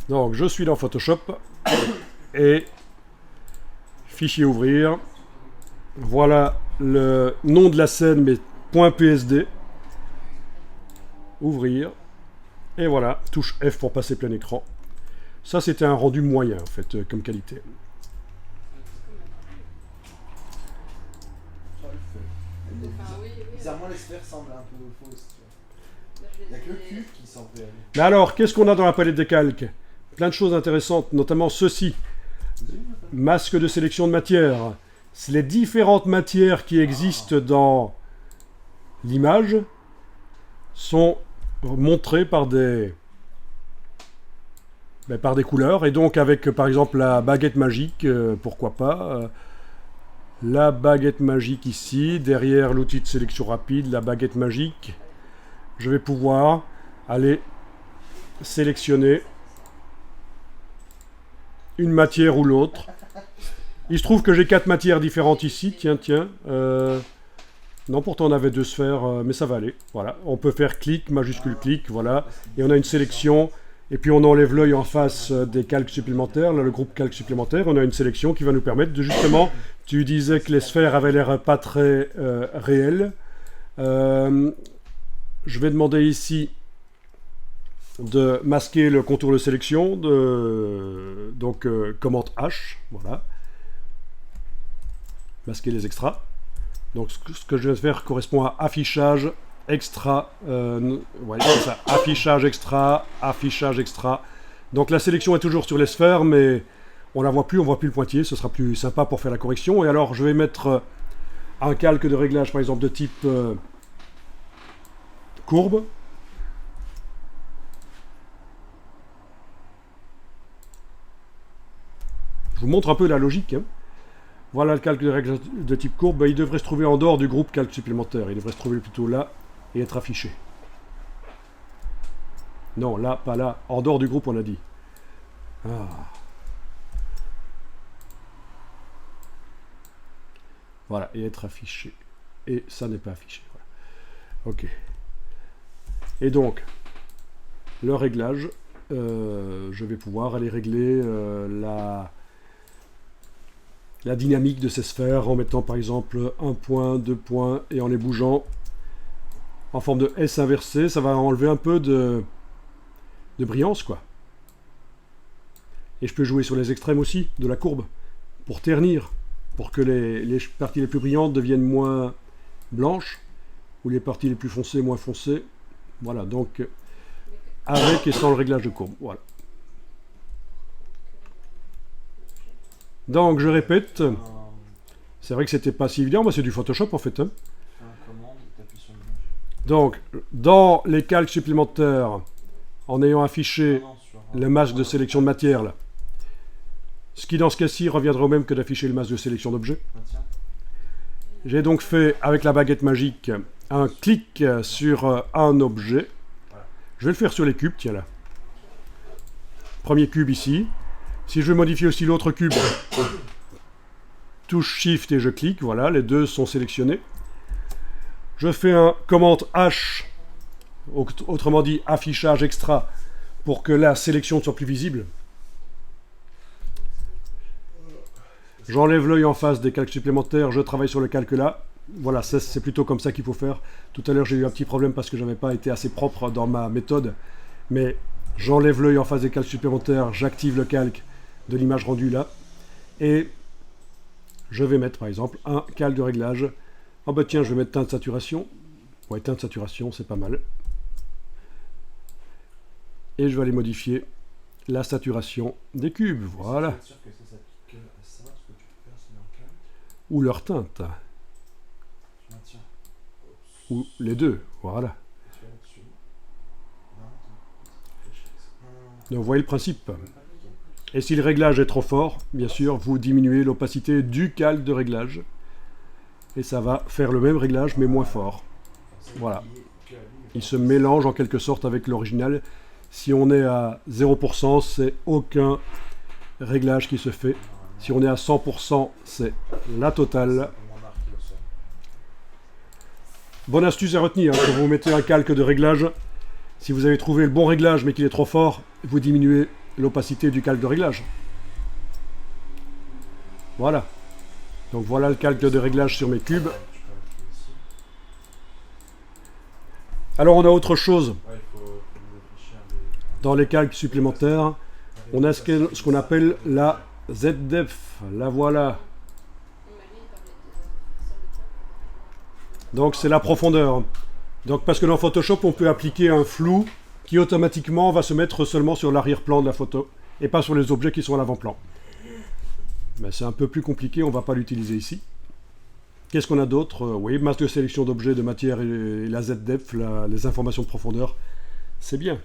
Donc je suis dans Photoshop et fichier ouvrir. Voilà le nom de la scène, mais .psd. Ouvrir. Et voilà, touche F pour passer plein écran. Ça, c'était un rendu moyen, en fait, comme qualité. Bizarrement, les sphères semblent un peu fausses. Il n'y a que le cube qui semble réel. Mais alors, qu'est-ce qu'on a dans la palette des calques? Plein de choses intéressantes, notamment ceci. Masque de sélection de matière. C'est les différentes matières qui existent dans l'image sont montrées par des couleurs. Et donc avec, par exemple, la baguette magique, pourquoi pas. La baguette magique ici, derrière l'outil de sélection rapide, la baguette magique. Je vais pouvoir aller sélectionner une matière ou l'autre. Il se trouve que j'ai 4 matières différentes ici. Tiens. Non, pourtant on avait 2 sphères, mais ça va aller. Voilà, on peut faire clic, majuscule clic, voilà. Et on a une sélection. Et puis on enlève l'œil en face des calques supplémentaires, là le groupe calques supplémentaires. On a une sélection qui va nous permettre de justement, tu disais que les sphères avaient l'air pas très réelles. Je vais demander ici de masquer le contour de sélection, donc commande H, voilà. Masquer les extras. Donc ce que je vais faire correspond à affichage, extra, ouais, c'est ça, affichage extra. Donc la sélection est toujours sur les sphères, mais on la voit plus, on voit plus le pointillé, ce sera plus sympa pour faire la correction. Et alors je vais mettre un calque de réglage, par exemple, de type courbe. Je vous montre un peu la logique, hein. Voilà le calque de réglage de type courbe. Ben, il devrait se trouver en dehors du groupe calque supplémentaire. Il devrait se trouver plutôt là et être affiché. Non, là, pas là. En dehors du groupe, on a dit. Ah. Voilà, et être affiché. Et ça n'est pas affiché. Voilà. Ok. Et donc, le réglage, je vais pouvoir aller régler la dynamique de ces sphères en mettant par exemple 1 point, 2 points et en les bougeant en forme de S inversé. Ça va enlever un peu de brillance, quoi. Et je peux jouer sur les extrêmes aussi de la courbe pour ternir, pour que les parties les plus brillantes deviennent moins blanches ou les parties les plus foncées moins foncées. Voilà, donc avec et sans le réglage de courbe. Voilà. Donc, je répète, c'est vrai que c'était pas si évident, moi c'est du Photoshop en fait. Hein. Donc, dans les calques supplémentaires, en ayant affiché le masque de sélection de matière, là, ce qui dans ce cas-ci reviendrait au même que d'afficher le masque de sélection d'objet. J'ai donc fait, avec la baguette magique, un clic sur un objet. Je vais le faire sur les cubes, tiens là. Premier cube ici. Si je veux modifier aussi l'autre cube, touche Shift et je clique, voilà, les deux sont sélectionnés. Je fais un commande H, autrement dit affichage extra, pour que la sélection soit plus visible. J'enlève l'œil en face des calques supplémentaires, je travaille sur le calque là. Voilà, c'est plutôt comme ça qu'il faut faire. Tout à l'heure j'ai eu un petit problème parce que je n'avais pas été assez propre dans ma méthode, mais j'enlève l'œil en face des calques supplémentaires, j'active le calque de l'image rendue là, et je vais mettre par exemple un calque de réglage. Ah bah tiens, je vais mettre teinte de saturation. Ouais, teinte de saturation, c'est pas mal. Et je vais aller modifier la saturation des cubes, voilà. Ou leur teinte. Ou les deux, voilà. Donc vous voyez le principe. Et si le réglage est trop fort, bien sûr, vous diminuez l'opacité du calque de réglage. Et ça va faire le même réglage, mais moins fort. Voilà. Il se mélange en quelque sorte avec l'original. Si on est à 0%, c'est aucun réglage qui se fait. Si on est à 100%, c'est la totale. Bonne astuce à retenir, hein, quand vous mettez un calque de réglage, si vous avez trouvé le bon réglage mais qu'il est trop fort, vous diminuez l'opacité du calque de réglage. Voilà. Donc voilà le calque de réglage sur mes cubes. Alors on a autre chose dans les calques supplémentaires. On a ce qu'on appelle la ZDEF. La voilà. Donc c'est la profondeur. Donc parce que dans Photoshop on peut appliquer un flou qui automatiquement va se mettre seulement sur l'arrière-plan de la photo et pas sur les objets qui sont à l'avant-plan. Mais c'est un peu plus compliqué, on ne va pas l'utiliser ici. Qu'est-ce qu'on a d'autre? Oui, masse de sélection d'objets, de matière et la ZDEF, les informations de profondeur. C'est bien.